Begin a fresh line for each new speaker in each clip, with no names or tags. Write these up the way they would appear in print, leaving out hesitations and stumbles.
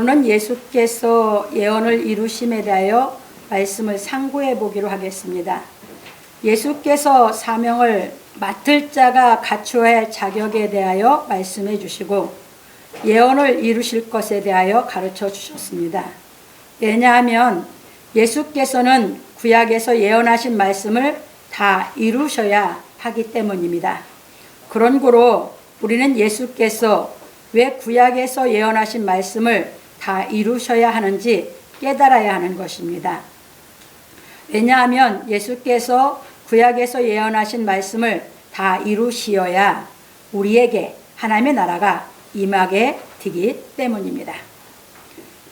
오늘은 예수께서 예언을 이루심에 대하여 말씀을 상고해 보기로 하겠습니다. 예수께서 사명을 맡을 자가 갖추어야 할 자격에 대하여 말씀해 주시고 예언을 이루실 것에 대하여 가르쳐 주셨습니다. 왜냐하면 예수께서는 구약에서 예언하신 말씀을 다 이루셔야 하기 때문입니다. 그런 고로 우리는 예수께서 왜 구약에서 예언하신 말씀을 다 이루셔야 하는지 깨달아야 하는 것입니다. 왜냐하면 예수께서 구약에서 예언하신 말씀을 다 이루시어야 우리에게 하나님의 나라가 임하게 되기 때문입니다.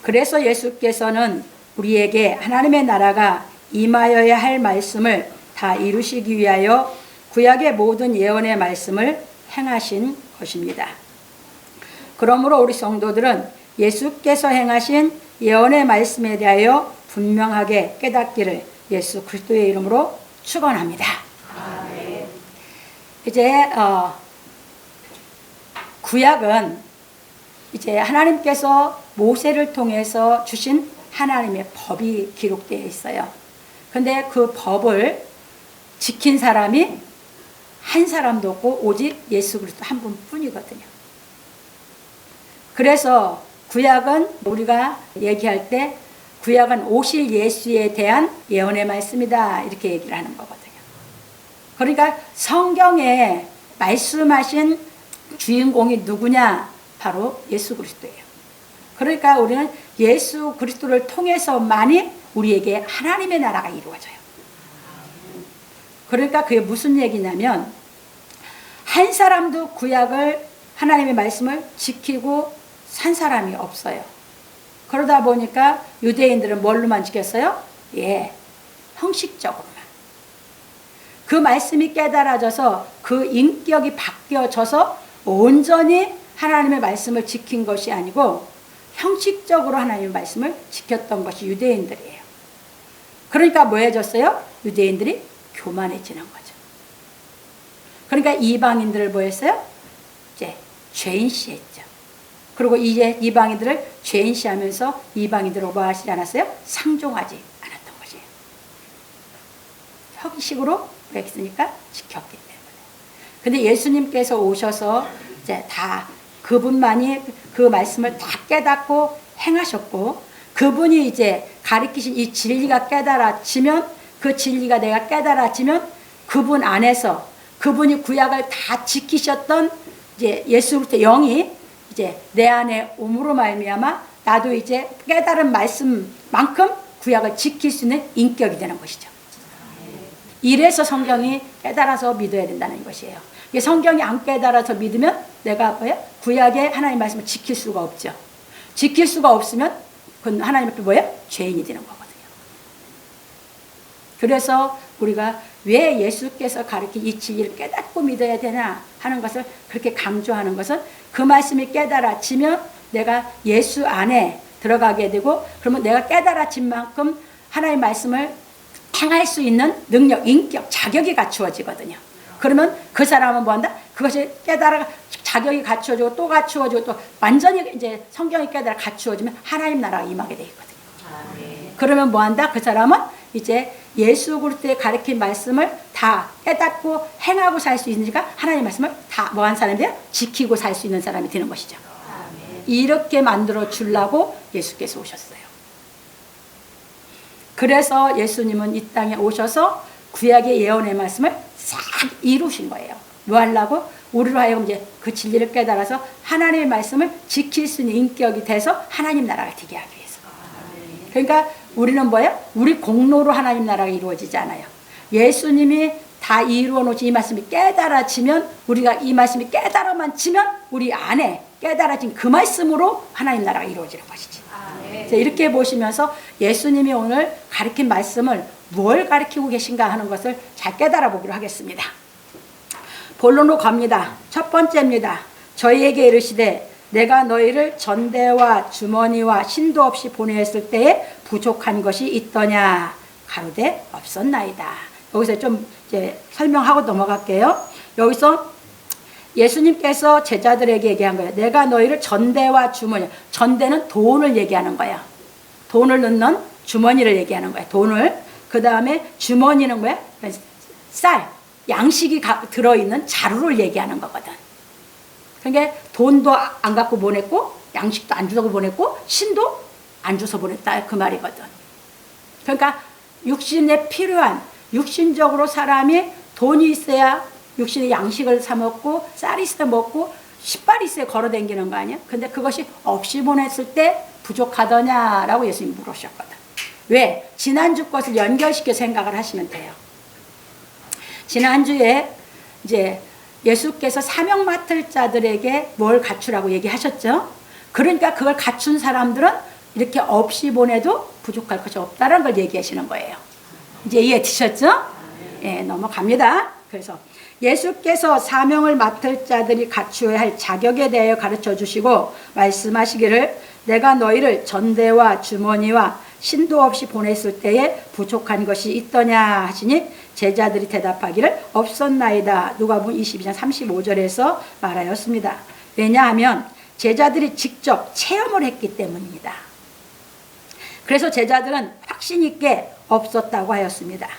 그래서 예수께서는 우리에게 하나님의 나라가 임하여야 할 말씀을 다 이루시기 위하여 구약의 모든 예언의 말씀을 행하신 것입니다. 그러므로 우리 성도들은 예수께서 행하신 예언의 말씀에 대하여 분명하게 깨닫기를 예수 그리스도의 이름으로 축원합니다. 아멘. 이제 구약은 이제 하나님께서 모세를 통해서 주신 하나님의 법이 기록되어 있어요. 근데 그 법을 지킨 사람이 한 사람도 없고 오직 예수 그리스도 한 분뿐이거든요. 그래서 구약은 우리가 얘기할 때 구약은 오실 예수에 대한 예언의 말씀이다 이렇게 얘기를 하는 거거든요. 그러니까 성경에 말씀하신 주인공이 누구냐? 바로 예수 그리스도예요. 그러니까 우리는 예수 그리스도를 통해서만이 우리에게 하나님의 나라가 이루어져요. 그러니까 그게 무슨 얘기냐면 한 사람도 구약을 하나님의 말씀을 지키고 산 사람이 없어요. 그러다 보니까 유대인들은 뭘로만 지켰어요? 형식적으로만. 그 말씀이 깨달아져서 그 인격이 바뀌어져서 온전히 하나님의 말씀을 지킨 것이 아니고 형식적으로 하나님의 말씀을 지켰던 것이 유대인들이에요. 그러니까 뭐 해졌어요? 유대인들이 교만해지는 거죠. 그러니까 이방인들을 뭐 했어요? 이제 죄인시했죠. 그리고 이제 이방인들을 죄인시하면서 이방인들을 뭐 하시지 않았어요? 상종하지 않았던 것이에요. 형식으로 그랬으니까 지켰기 때문에. 근데 예수님께서 오셔서 이제 다 그분만이 그 말씀을 다 깨닫고 행하셨고 그분이 이제 가리키신 이 진리가 깨달아지면 그 진리가 내가 깨달아지면 그분 안에서 그분이 구약을 다 지키셨던 이제 예수 그리스도 영이 이제 내 안에 옴으로 말미암아 나도 이제 깨달은 말씀만큼 구약을 지킬 수 있는 인격이 되는 것이죠. 이래서 성경이 깨달아서 믿어야 된다는 것이에요. 성경이 안 깨달아서 믿으면 내가 뭐예요? 구약의 하나님 말씀을 지킬 수가 없죠. 지킬 수가 없으면 그건 하나님 앞에 뭐예요? 죄인이 되는 거거든요. 그래서 우리가 왜 예수께서 가르친 이 진리를 깨닫고 믿어야 되나 하는 것을 그렇게 강조하는 것은 그 말씀이 깨달아지면 내가 예수 안에 들어가게 되고 그러면 내가 깨달아진 만큼 하나님의 말씀을 행할 수 있는 능력, 인격, 자격이 갖추어지거든요. 그러면 그 사람은 뭐 한다? 그것이 깨달아 자격이 갖추어지고 또 갖추어지고 또 완전히 이제 성경이 깨달아 갖추어지면 하나님 나라가 임하게 돼 있거든요. 그러면 뭐 한다? 그 사람은 이제 예수 그리스도의 가르친 말씀을 다 깨닫고 행하고 살 수 있으니까 하나님의 말씀을 다 뭐 한 사람이에요? 지키고 살 수 있는 사람이 되는 것이죠. 이렇게 만들어 주려고 예수께서 오셨어요. 그래서 예수님은 이 땅에 오셔서 구약의 예언의 말씀을 싹 이루신 거예요. 뭐 하려고? 우리로 하여금 이제 그 진리를 깨달아서 하나님의 말씀을 지킬 수 있는 인격이 돼서 하나님 나라가 되게 하기 위해서. 그러니까 우리는 뭐예요? 우리 공로로 하나님 나라가 이루어지지 않아요. 예수님이 다 이루어 놓으신 이 말씀이 깨달아지면 우리가 이 말씀이 깨달아만 지면 우리 안에 깨달아진 그 말씀으로 하나님 나라가 이루어지는 것이지. 이렇게 보시면서 예수님이 오늘 가르친 말씀을 뭘 가르치고 계신가 하는 것을 잘 깨달아 보기로 하겠습니다. 본론으로 갑니다. 첫 번째입니다. 저희에게 이르시되 내가 너희를 전대와 주머니와 신도 없이 보내었을 때에 부족한 것이 있더냐? 가로되 없었나이다. 여기서 좀 이제 설명하고 넘어갈게요. 여기서 예수님께서 제자들에게 얘기한 거예요. 내가 너희를 전대와 주머니, 전대는 돈을 얘기하는 거야. 돈을 넣는 주머니를 얘기하는 거야. 돈을. 그 다음에 주머니는 뭐야? 쌀, 양식이 들어있는 자루를 얘기하는 거거든. 그러니까 돈도 안 갖고 보냈고 양식도 안 주고 보냈고 신도 안 줘서 보냈다 그 말이거든. 그러니까 육신에 필요한, 육신적으로 사람이 돈이 있어야 육신의 양식을 사 먹고 쌀이 있어야 먹고 신발이 있어야 걸어 다니는 거 아니야? 근데 그것이 없이 보냈을 때 부족하더냐라고 예수님이 물으셨거든. 왜? 지난주 것을 연결시켜 생각을 하시면 돼요. 지난주에 이제 예수께서 사명 맡을 자들에게 뭘 갖추라고 얘기하셨죠? 그러니까 그걸 갖춘 사람들은 이렇게 없이 보내도 부족할 것이 없다는 걸 얘기하시는 거예요. 이제 이해되셨죠? 예, 넘어갑니다. 그래서 예수께서 사명을 맡을 자들이 갖추어야 할 자격에 대하여 가르쳐 주시고 말씀하시기를 내가 너희를 전대와 주머니와 신도 없이 보냈을 때에 부족한 것이 있더냐 하시니 제자들이 대답하기를 없었나이다. 누가복음 22장 35절에서 말하였습니다. 왜냐하면 제자들이 직접 체험을 했기 때문입니다. 그래서 제자들은 확신 있게 없었다고 하였습니다.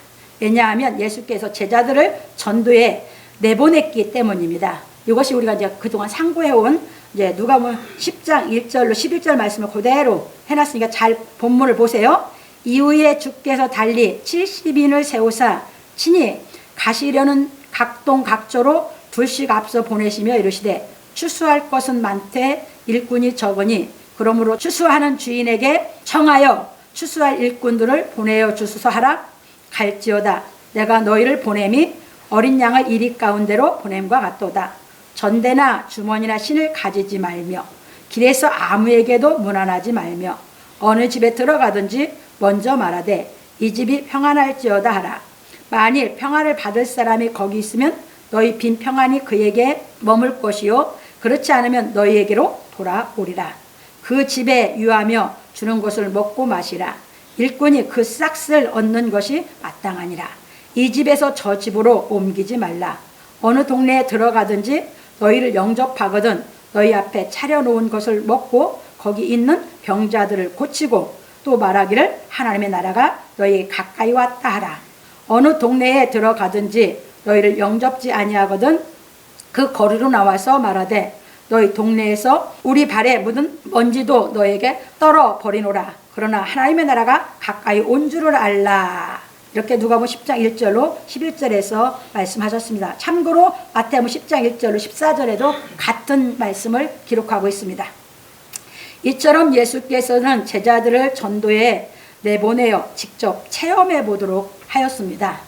왜냐하면 예수께서 제자들을 전도에 내보냈기 때문입니다. 이것이 우리가 이제 그동안 상고해온 이제 누가복음 10장 1절로 11절 말씀을 그대로 해놨으니까 잘 본문을 보세요. 이후에 주께서 달리 70인을 세우사 친히 가시려는 각동 각조로 둘씩 앞서 보내시며 이르시되 추수할 것은 많되 일꾼이 적으니 그러므로 추수하는 주인에게 청하여 추수할 일꾼들을 보내어 주소서 하라. 갈지어다 내가 너희를 보냄이 어린 양을 이리 가운데로 보냄과 같도다. 전대나 주머니나 신을 가지지 말며 길에서 아무에게도 문안하지 말며 어느 집에 들어가든지 먼저 말하되 이 집이 평안할지어다 하라. 만일 평안을 받을 사람이 거기 있으면 너희 빈 평안이 그에게 머물 것이요 그렇지 않으면 너희에게로 돌아오리라. 그 집에 유하며 주는 것을 먹고 마시라. 일꾼이 그 싹을 얻는 것이 마땅하니라. 이 집에서 저 집으로 옮기지 말라. 어느 동네에 들어가든지 너희를 영접하거든 너희 앞에 차려놓은 것을 먹고 거기 있는 병자들을 고치고 또 말하기를 하나님의 나라가 너희 가까이 왔다 하라. 어느 동네에 들어가든지 너희를 영접지 아니하거든 그 거리로 나와서 말하되 너희 동네에서 우리 발에 묻은 먼지도 너에게 떨어 버리노라. 그러나 하나님의 나라가 가까이 온 줄을 알라. 이렇게 누가복음 10장 1절로 11절에서 말씀하셨습니다. 참고로 마태복음 10장 1절로 14절에도 같은 말씀을 기록하고 있습니다. 이처럼 예수께서는 제자들을 전도에 내보내어 직접 체험해 보도록 하였습니다.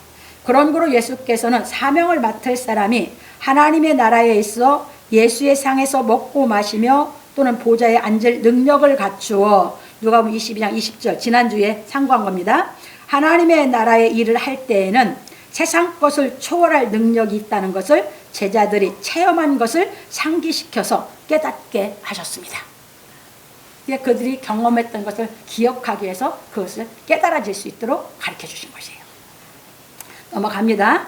그런 거로 예수께서는 사명을 맡을 사람이 하나님의 나라에 있어 예수의 상에서 먹고 마시며 또는 보좌에 앉을 능력을 갖추어 누가복음 22장 20절 지난주에 상고한 겁니다. 하나님의 나라의 일을 할 때에는 세상 것을 초월할 능력이 있다는 것을 제자들이 체험한 것을 상기시켜서 깨닫게 하셨습니다. 그들이 경험했던 것을 기억하기 위해서 그것을 깨달아질 수 있도록 가르쳐 주신 것이에요. 넘어갑니다.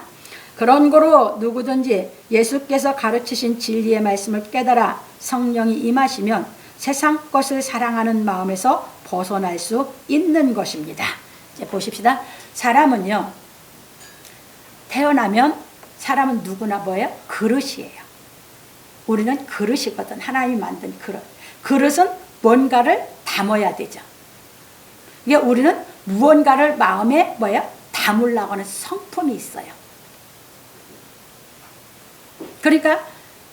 그런 거로 누구든지 예수께서 가르치신 진리의 말씀을 깨달아 성령이 임하시면 세상 것을 사랑하는 마음에서 벗어날 수 있는 것입니다. 이제 보십시다. 사람은요, 태어나면 사람은 누구나 뭐예요? 그릇이에요. 우리는 그릇이거든. 하나님이 만든 그릇. 그릇은 뭔가를 담아야 되죠. 그러니까 우리는 무언가를 마음에 뭐예요? 담으려고 하는 성품이 있어요. 그러니까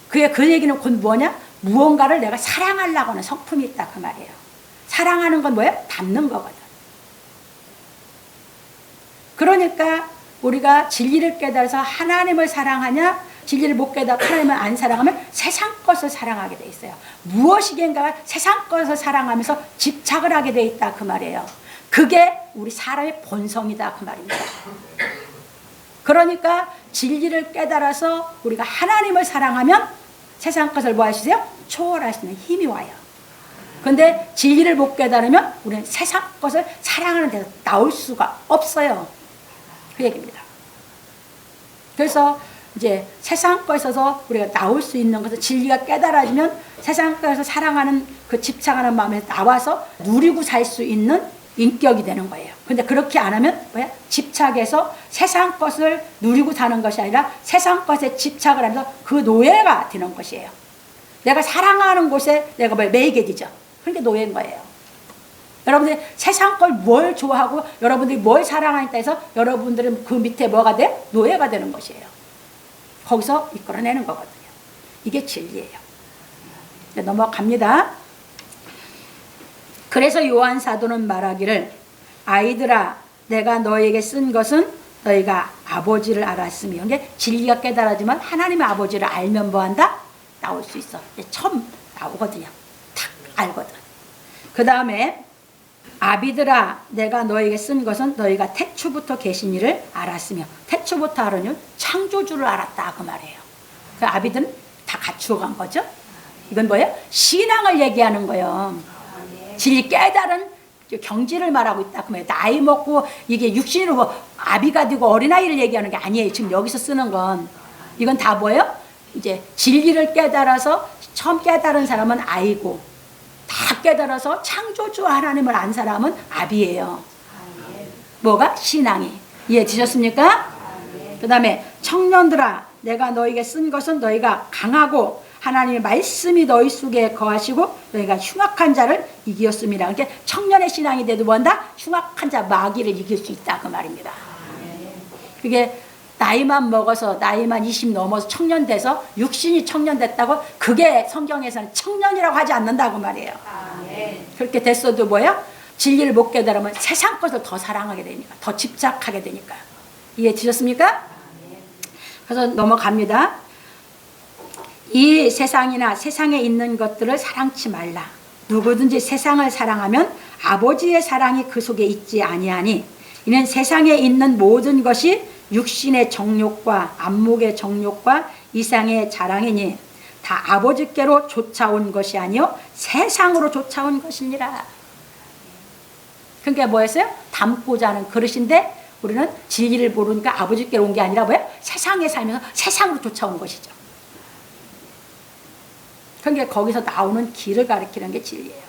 그 얘기는 곧 뭐냐? 무언가를 내가 사랑하려고 하는 성품이 있다 그 말이에요. 사랑하는 건 뭐예요? 담는 거거든. 그러니까 우리가 진리를 깨달아서 하나님을 사랑하냐? 진리를 못 깨달아 하나님을 안 사랑하면 세상 것을 사랑하게 돼 있어요. 무엇이든가 세상 것을 사랑하면서 집착을 하게 돼 있다 그 말이에요. 그게 우리 사람의 본성이다 그 말입니다. 그러니까 진리를 깨달아서 우리가 하나님을 사랑하면 세상 것을 뭐 하시세요? 초월할 수 있는 힘이 와요. 근데 진리를 못 깨달으면 우리는 세상 것을 사랑하는 데서 나올 수가 없어요. 그 얘기입니다. 그래서 이제 세상 것에서 우리가 나올 수 있는 것을 진리가 깨달아지면 세상 것에서 사랑하는 그 집착하는 마음에서 나와서 누리고 살 수 있는 인격이 되는 거예요. 근데 그렇게 안 하면 뭐야? 집착해서 세상 것을 누리고 사는 것이 아니라 세상 것에 집착을 하면서 그 노예가 되는 것이에요. 내가 사랑하는 곳에 내가 매이게 되죠. 그러니까 노예인 거예요. 여러분들이 세상 걸 뭘 좋아하고 여러분들이 뭘 사랑하니까 해서 여러분들은 그 밑에 뭐가 돼? 노예가 되는 것이에요. 거기서 이끌어내는 거거든요. 이게 진리예요. 넘어갑니다. 그래서 요한 사도는 말하기를 아이들아 내가 너에게 쓴 것은 너희가 아버지를 알았으며 이게 진리가 깨달아지면 하나님의 아버지를 알면 뭐한다? 나올 수 있어. 처음 나오거든요. 탁 알거든. 그 다음에 아비들아 내가 너에게 쓴 것은 너희가 태초부터 계신 이를 알았으며 태초부터 알으면 창조주를 알았다 그 말이에요. 그 아비들은 다 갖추어간 거죠. 이건 뭐예요? 신앙을 얘기하는 거예요. 진리 깨달은 경지를 말하고 있다 그 말이에요. 나이 먹고 이게 육신으로 뭐 아비가 되고 어린아이를 얘기하는 게 아니에요. 지금 여기서 쓰는 건 이건 다 뭐예요? 이제 진리를 깨달아서 처음 깨달은 사람은 아이고 다 깨달아서 창조주 하나님을 안 사람은 아비예요. 뭐가? 신앙이. 이해되셨습니까? 그 다음에 청년들아 내가 너에게 쓴 것은 너희가 강하고 하나님의 말씀이 너희 속에 거하시고 너희가 흉악한 자를 이기었습니다. 그러니까 청년의 신앙이 돼도 뭔다? 흉악한 자 마귀를 이길 수 있다 그 말입니다. 그게 나이만 먹어서 나이만 20 넘어서 청년 돼서 육신이 청년 됐다고 그게 성경에서는 청년이라고 하지 않는다고 말이에요. 그렇게 됐어도 뭐야? 진리를 못 깨달으면 세상 것을 더 사랑하게 되니까 더 집착하게 되니까. 이해되셨습니까? 그래서 넘어갑니다. 이 세상이나 세상에 있는 것들을 사랑치 말라. 누구든지 세상을 사랑하면 아버지의 사랑이 그 속에 있지 아니하니 이는 세상에 있는 모든 것이 육신의 정욕과 안목의 정욕과 이상의 자랑이니 다 아버지께로 쫓아온 것이 아니요 세상으로 쫓아온 것이니라. 그러니까 뭐였어요? 담고자 하는 그릇인데 우리는 진리를 모르니까 아버지께로 온 게 아니라 뭐예요? 세상에 살면서 세상으로 쫓아온 것이죠. 그러니까 거기서 나오는 길을 가리키는 게 진리예요.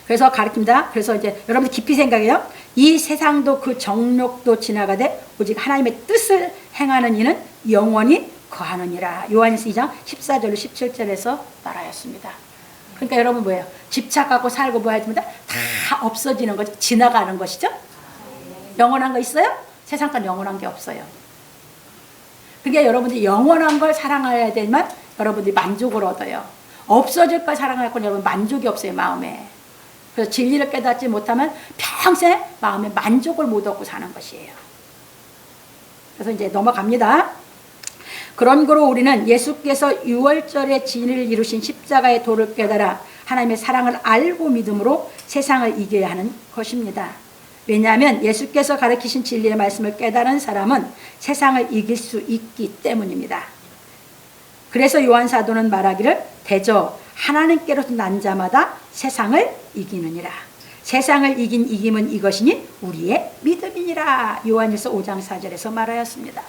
그래서 가르칩니다. 그래서 이제 여러분들 깊이 생각해요. 이 세상도 그 정욕도 지나가되 오직 하나님의 뜻을 행하는 이는 영원히 거하느니라. 요한일서 2장 14절로 17절에서 말하였습니다. 그러니까 여러분 뭐예요? 집착하고 살고 뭐 해야 됩니다? 다 없어지는 거죠. 지나가는 것이죠. 영원한 거 있어요? 세상 건 영원한 게 없어요. 그러니까 여러분들이 영원한 걸 사랑해야 되면 여러분들이 만족을 얻어요. 없어질 걸 사랑하고 여러분 만족이 없어요. 마음에. 그래서 진리를 깨닫지 못하면 평생 마음에 만족을 못 얻고 사는 것이에요. 그래서 이제 넘어갑니다. 그런 거로 우리는 예수께서 유월절에 진리를 이루신 십자가의 도를 깨달아 하나님의 사랑을 알고 믿음으로 세상을 이겨야 하는 것입니다. 왜냐하면 예수께서 가르치신 진리의 말씀을 깨달은 사람은 세상을 이길 수 있기 때문입니다. 그래서 요한 사도는 말하기를 대저 하나님께로서 난 자마다 세상을 이기느니라. 세상을 이긴 이김은 이것이니 우리의 믿음이니라. 요한일서 5장 4절에서 말하였습니다.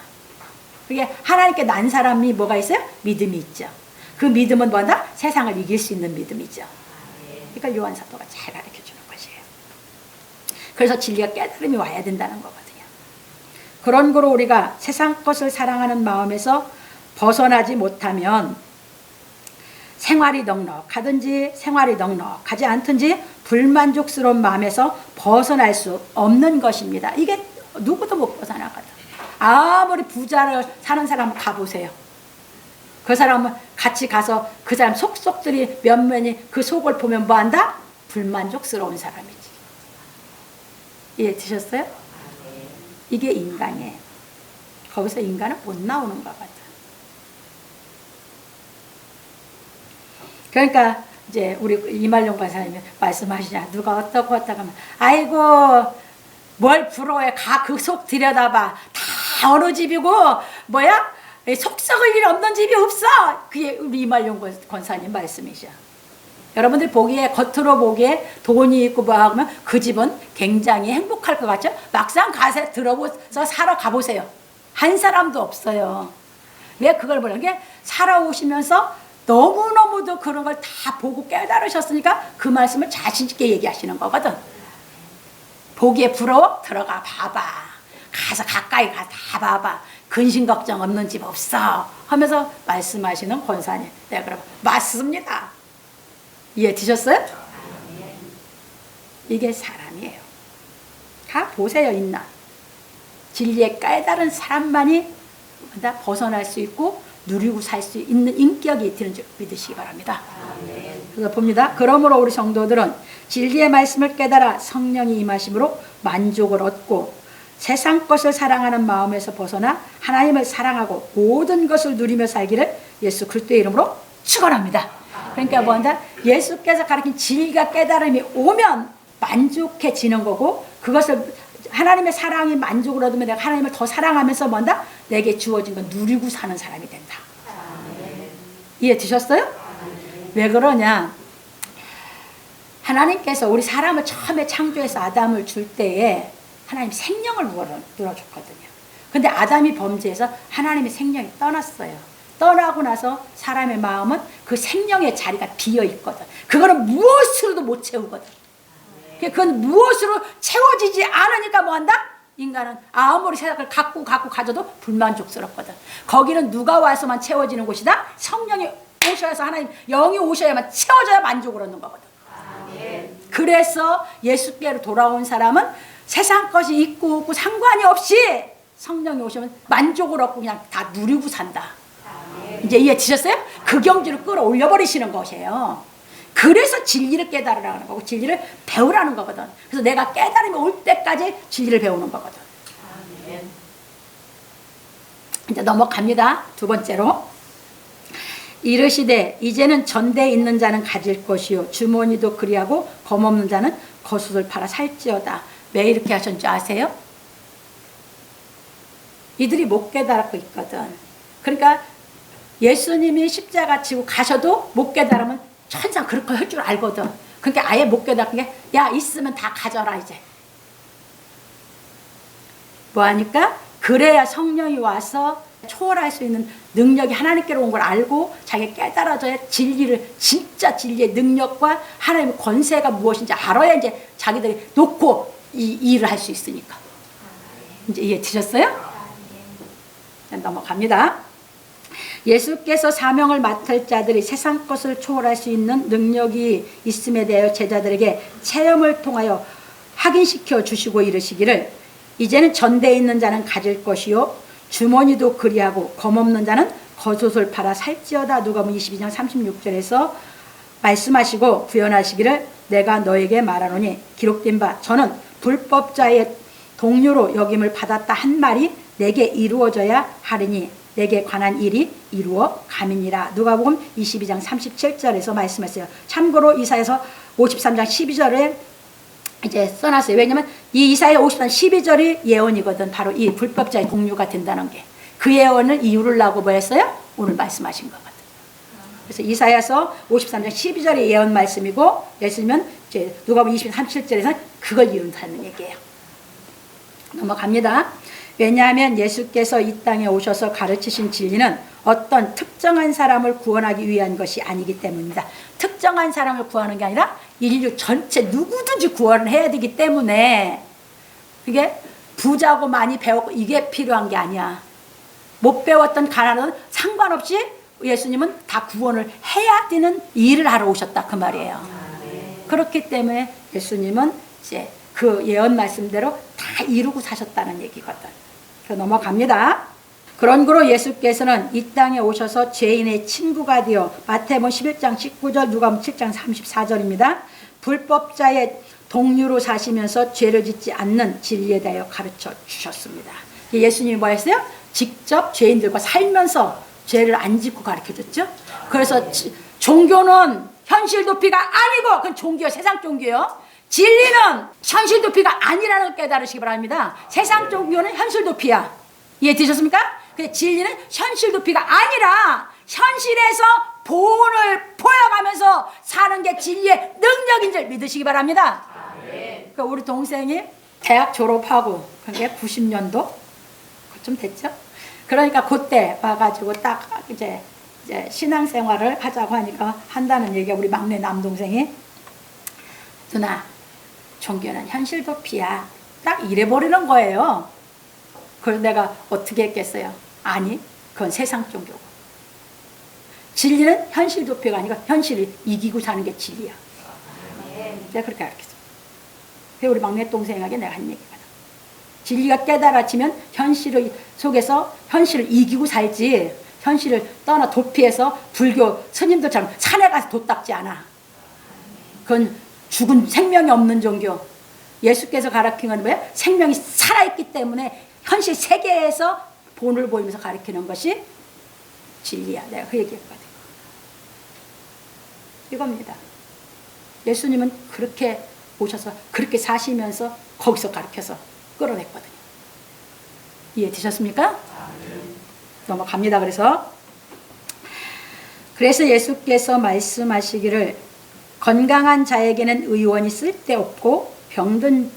그게 하나님께 난 사람이 뭐가 있어요? 믿음이 있죠. 그 믿음은 뭐다? 세상을 이길 수 있는 믿음이죠. 그러니까 요한 사도가 잘 가르쳐주는 것이에요. 그래서 진리가 깨달음이 와야 된다는 거거든요. 그런 거로 우리가 세상 것을 사랑하는 마음에서 벗어나지 못하면 생활이 넉넉하든지 생활이 넉넉하지 않든지 불만족스러운 마음에서 벗어날 수 없는 것입니다. 이게 누구도 못 벗어나거든. 아무리 부자를 사는 사람 가보세요. 그 사람은 같이 가서 그 사람 속속들이 면면이 그 속을 보면 뭐한다? 불만족스러운 사람이지. 이해되셨어요? 이게 인간이에요. 거기서 인간은 못 나오는 거거든. 그러니까 이제 우리 이말용 권사님이 말씀하시냐, 누가 어떻고 하면 아이고 뭘 부러워해, 가 그 속 들여다봐, 다 어느 집이고 뭐야 속 썩을 일 없는 집이 없어. 그게 우리 이말용 권사님 말씀이죠. 여러분들 보기에 겉으로 보기에 돈이 있고 뭐 하면 그 집은 굉장히 행복할 것 같죠? 막상 가서 들어보서 살아 가보세요. 한 사람도 없어요. 왜 그걸 보는 게 살아오시면서 너무너무도 그런 걸 다 보고 깨달으셨으니까 그 말씀을 자신 있게 얘기하시는 거거든. 보기에 부러워? 들어가 봐봐. 가서 가까이 가 다 봐봐. 근심 걱정 없는 집 없어 하면서 말씀하시는 권사님. 내가 그럼 맞습니다. 이해 되셨어요? 이게 사람이에요. 다 보세요. 있나 진리에 깨달은 사람만이 벗어날 수 있고 누리고 살 수 있는 인격이 되는 줄 믿으시기 바랍니다. 그래서 봅니다. 그러므로 우리 성도들은 진리의 말씀을 깨달아 성령이 임하심으로 만족을 얻고 세상 것을 사랑하는 마음에서 벗어나 하나님을 사랑하고 모든 것을 누리며 살기를 예수 그리스도의 이름으로 축원합니다. 그러니까 뭐한다? 예수께서 가르친 진리가 깨달음이 오면 만족해지는 거고, 그것을 하나님의 사랑이 만족을 얻으면 내가 하나님을 더 사랑하면서 뭔다? 내게 주어진 건 누리고 사는 사람이 된다. 이해 되셨어요? 왜 그러냐? 하나님께서 우리 사람을 처음에 창조해서 아담을 줄 때에 하나님 생명을 물어줬거든요. 근데 아담이 범죄해서 하나님의 생명이 떠났어요. 떠나고 나서 사람의 마음은 그 생명의 자리가 비어 있거든. 그거는 무엇으로도 못 채우거든. 그건 무엇으로 채워지지 않으니까 뭐한다? 인간은 아무리 세상을 갖고 가져도 불만족스럽거든. 거기는 누가 와서만 채워지는 곳이다? 성령이 오셔서 하나님 영이 오셔야만 채워져야 만족을 얻는 거거든. 그래서 예수께로 돌아온 사람은 세상 것이 있고 없고 상관이 없이 성령이 오시면 만족을 얻고 그냥 다 누리고 산다. 이제 이해되셨어요? 그 경지를 끌어올려 버리시는 것이에요. 그래서 진리를 깨달으라는 거고 진리를 배우라는 거거든. 그래서 내가 깨달음이 올 때까지 진리를 배우는 거거든. 이제 넘어갑니다. 두 번째로. 이르시되 이제는 전대에 있는 자는 가질 것이요 주머니도 그리하고 검없는 자는 겉옷을 팔아 살지어다. 왜 이렇게 하셨는지 아세요? 이들이 못 깨달고 있거든. 그러니까 예수님이 십자가 지고 가셔도 못 깨달으면 천상 그렇게 할 줄 알거든. 그러니까 아예 못 깨닫는 게, 야 있으면 다 가져라 이제. 뭐하니까? 그래야 성령이 와서 초월할 수 있는 능력이 하나님께로 온 걸 알고 자기가 깨달아져야 진리를, 진짜 진리의 능력과 하나님의 권세가 무엇인지 알아야 이제 자기들이 놓고 이 일을 할 수 있으니까. 이제 이해 되셨어요? 넘어갑니다. 예수께서 사명을 맡을 자들이 세상 것을 초월할 수 있는 능력이 있음에 대하여 제자들에게 체험을 통하여 확인시켜 주시고 이르시기를 이제는 전대에 있는 자는 가질 것이요 주머니도 그리하고 검없는 자는 겉옷을 팔아 살지어다. 누가복음 22장 36절에서 말씀하시고 구현하시기를 내가 너에게 말하노니 기록된 바 저는 불법자의 동료로 여김을 받았다 한 말이 내게 이루어져야 하리니 내게 관한 일이 이루어 감이니라. 누가복음 22장 37절에서 말씀했어요. 참고로 이사야서 53장 12절에 이제 써놨어요. 왜냐면 이 이사야 53장 12절이 예언이거든. 바로 이 불법자의 동료가 된다는 게. 그 예언을 이루려고 뭐 했어요? 오늘 말씀하신 거거든. 그래서 이사야서 53장 12절의 예언 말씀이고 예수님은 이제 누가복음 23장 37절에서 그걸 이룬다는 얘기예요. 넘어갑니다. 왜냐하면 예수께서 이 땅에 오셔서 가르치신 진리는 어떤 특정한 사람을 구원하기 위한 것이 아니기 때문입니다. 특정한 사람을 구하는 게 아니라 인류 전체 누구든지 구원을 해야 되기 때문에 이게 부자고 많이 배웠고 이게 필요한 게 아니야. 못 배웠던 가난은 상관없이 예수님은 다 구원을 해야 되는 일을 하러 오셨다 그 말이에요. 그렇기 때문에 예수님은 이제 그 예언 말씀대로 다 이루고 사셨다는 얘기거든. 넘어갑니다. 그런 거로 예수께서는 이 땅에 오셔서 죄인의 친구가 되어 마태복음 11장 19절 누가복음 7장 34절입니다. 불법자의 동료로 사시면서 죄를 짓지 않는 진리에 대하여 가르쳐 주셨습니다. 예수님이 뭐 했어요? 직접 죄인들과 살면서 죄를 안 짓고 가르쳐 줬죠. 그래서 종교는 현실 도피가 아니고 그건 종교요. 세상 종교요. 진리는 현실 도피가 아니라는 걸 깨달으시기 바랍니다. 세상 종교는 현실 도피야. 이해되셨습니까? 근데 진리는 현실 도피가 아니라 현실에서 본을 보여가면서 사는 게 진리의 능력인 줄 믿으시기 바랍니다. 그러니까 우리 동생이 대학 졸업하고 그게 90년도 좀 됐죠? 그러니까 그때 와가지고 딱 이제 신앙생활을 하자고 하니까 한다는 얘기가 우리 막내 남동생이 누나 종교는 현실 도피야 딱 이래버리는 거예요. 그래서 내가 어떻게 했겠어요? 아니 그건 세상 종교고 진리는 현실 도피가 아니고 현실을 이기고 사는 게 진리야. 내가 그렇게 가르쳤어. 그게 우리 막내 동생에게 내가 한 얘기거든. 진리가 깨달아지면 현실 속에서 현실을 이기고 살지 현실을 떠나 도피해서 불교 스님들처럼 산에 가서 돛 닦지 않아. 그건 죽은 생명이 없는 종교. 예수께서 가르친 건 뭐예요? 생명이 살아있기 때문에 현실 세계에서 본을 보이면서 가르치는 것이 진리야. 내가 그 얘기했거든. 이겁니다. 예수님은 그렇게 오셔서 그렇게 사시면서 거기서 가르쳐서 끌어냈거든요. 이해되셨습니까? 넘어갑니다. 그래서 예수께서 말씀하시기를 건강한 자에게는 의원이 쓸데없고 병든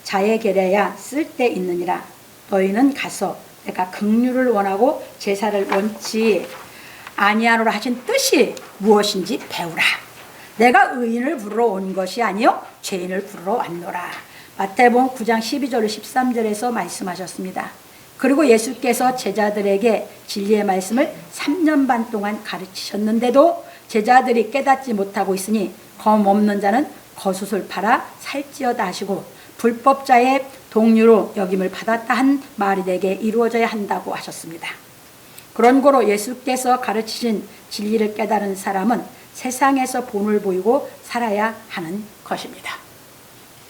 자에게래야 쓸데있느니라. 너희는 가서 내가 긍휼을 원하고 제사를 원치 아니하노라 하신 뜻이 무엇인지 배우라. 내가 의인을 부르러 온 것이 아니요 죄인을 부르러 왔노라. 마태복음 9장 12절 13절에서 말씀하셨습니다. 그리고 예수께서 제자들에게 진리의 말씀을 3년 반 동안 가르치셨는데도 제자들이 깨닫지 못하고 있으니 검 없는 자는 겉옷을 팔아 살찌어다 하시고 불법자의 동류로 여김을 받았다 한 말이 내게 이루어져야 한다고 하셨습니다. 그런 고로 예수께서 가르치신 진리를 깨달은 사람은 세상에서 본을 보이고 살아야 하는 것입니다.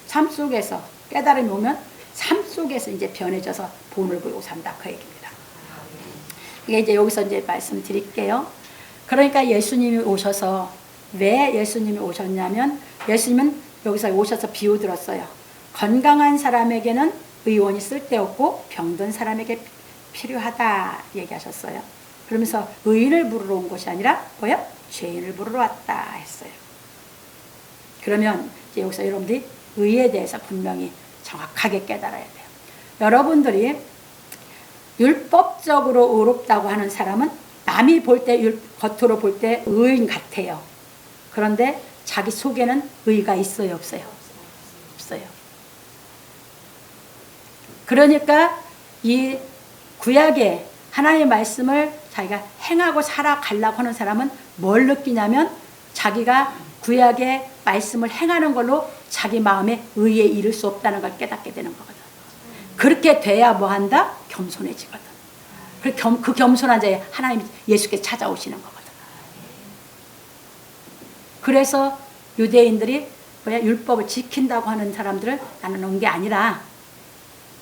삶 속에서 깨달음이 오면 삶 속에서 이제 변해져서 본을 보이고 산다 그 얘기입니다. 이게 이제 여기서 이제 말씀드릴게요. 그러니까 예수님이 오셔서 왜 예수님이 오셨냐면 예수님은 여기서 오셔서 비유 들었어요. 건강한 사람에게는 의원이 쓸데없고 병든 사람에게 필요하다 얘기하셨어요. 그러면서 의인을 부르러 온 것이 아니라 뭐야? 죄인을 부르러 왔다 했어요. 그러면 이제 여기서 여러분들이 의에 대해서 분명히 정확하게 깨달아야 돼요. 여러분들이 율법적으로 의롭다고 하는 사람은 남이 볼 때 겉으로 볼 때 의인 같아요. 그런데 자기 속에는 의가 있어요, 없어요? 없어요. 그러니까 이 구약의 하나님의 말씀을 자기가 행하고 살아가려고 하는 사람은 뭘 느끼냐면 자기가 구약의 말씀을 행하는 걸로 자기 마음에 의에 이를 수 없다는 걸 깨닫게 되는 거거든. 그렇게 돼야 뭐 한다? 겸손해지거든. 그 겸손한 자에 하나님 예수께서 찾아오시는 거거든. 그래서 유대인들이 뭐야 율법을 지킨다고 하는 사람들을 나는 온 게 아니라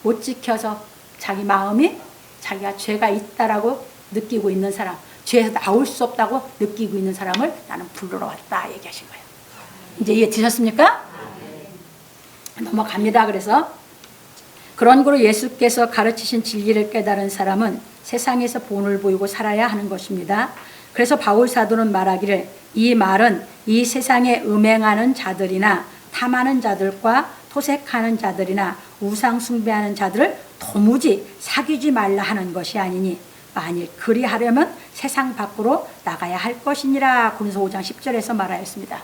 못 지켜서 자기 마음이 자기가 죄가 있다라고 느끼고 있는 사람, 죄에서 나올 수 없다고 느끼고 있는 사람을 나는 부르러 왔다 얘기하신 거예요. 이제 이해 되셨습니까? 넘어갑니다. 그래서 그런 거로 예수께서 가르치신 진리를 깨달은 사람은 세상에서 본을 보이고 살아야 하는 것입니다. 그래서 바울 사도는 말하기를 이 말은 이 세상에 음행하는 자들이나 탐하는 자들과 토색하는 자들이나 우상 숭배하는 자들을 도무지 사귀지 말라 하는 것이 아니니 만일 그리하려면 세상 밖으로 나가야 할 것이니라. 고린도서 5장 10절에서 말하였습니다.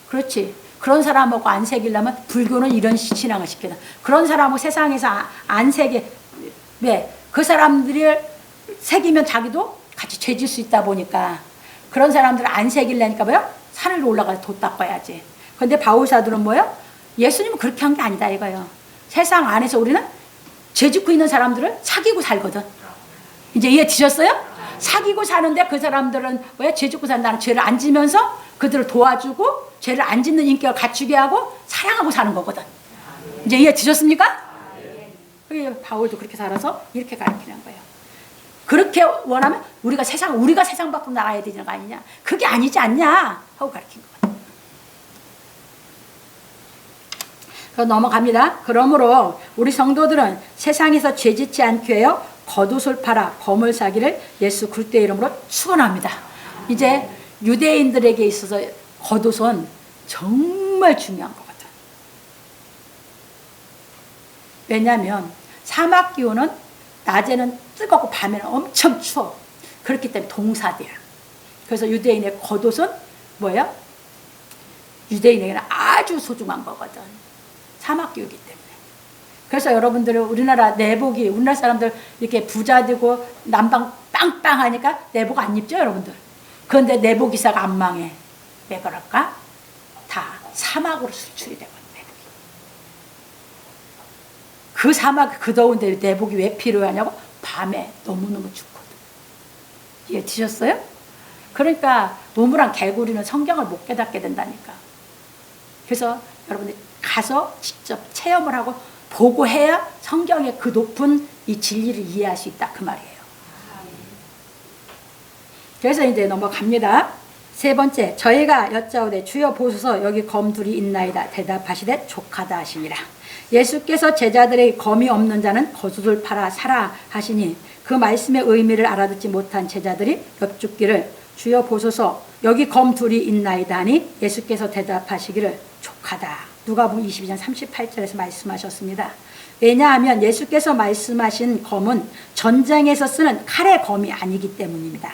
그렇지. 그런 사람하고 안 새기려면 불교는 이런 신앙을 시켜요. 그런 사람하고 세상에서 안 새게 왜? 그 사람들을 새기면 자기도 같이 죄질 수 있다 보니까 그런 사람들을 안 새기려니까 뭐야? 산을 올라가서 돛 닦아야지. 그런데 바울 사도는 뭐야? 예수님은 그렇게 한 게 아니다 이거예요. 세상 안에서 우리는 죄 짓고 있는 사람들을 사귀고 살거든. 이제 이해 드셨어요? 사귀고 사는데 그 사람들은 왜 죄 짓고 산다는 죄를 안 지면서 그들을 도와주고 죄를 안 짓는 인격을 갖추게 하고 사랑하고 사는 거거든. 이제 이해 드셨습니까? 바울도 그렇게 살아서 이렇게 가르치는 거예요. 그렇게 원하면 우리가 세상 밖으로 나가야 되는 거 아니냐? 그게 아니지 않냐? 하고 가르친 거거든. 넘어갑니다. 그러므로 우리 성도들은 세상에서 죄짓지 않게 하여 겉옷을 팔아 검을 사기를 예수 그리스도의 이름으로 축원합니다. 이제 유대인들에게 있어서 겉옷은 정말 중요한 거거든. 왜냐하면 사막 기후는 낮에는 뜨겁고 밤에는 엄청 추워. 그렇기 때문에 동사대야. 그래서 유대인의 겉옷은 뭐예요? 유대인에게는 아주 소중한 거거든. 사막교육이기 때문에. 그래서 여러분들은 우리나라 내복이, 우리나라 사람들 이렇게 부자되고 난방 빵빵하니까 내복 안 입죠, 여러분들? 그런데 내복 이사가 안 망해. 왜 그럴까? 다 사막으로 수출이 되거든, 내복이. 그 사막, 그 더운데 내복이 왜 필요하냐고? 밤에 너무너무 춥거든. 이해 드셨어요? 그러니까 우물한 개구리는 성경을 못 깨닫게 된다니까. 그래서 여러분들 가서 직접 체험을 하고 보고 해야 성경의 그 높은 이 진리를 이해할 수 있다, 그 말이에요. 그래서 이제 넘어갑니다. 세 번째, 저희가 여짜오되 주여 보소서 여기 검 둘이 있나이다. 대답하시되 족하다 하시니라. 예수께서 제자들에게 검이 없는 자는 겉옷을 팔아 사라 하시니 그 말씀의 의미를 알아듣지 못한 제자들이 엽죽기를 주여 보소서 여기 검 둘이 있나이다 하니 예수께서 대답하시기를 족하다. 누가복음 22장 38절에서 말씀하셨습니다. 왜냐하면 예수께서 말씀하신 검은 전쟁에서 쓰는 칼의 검이 아니기 때문입니다.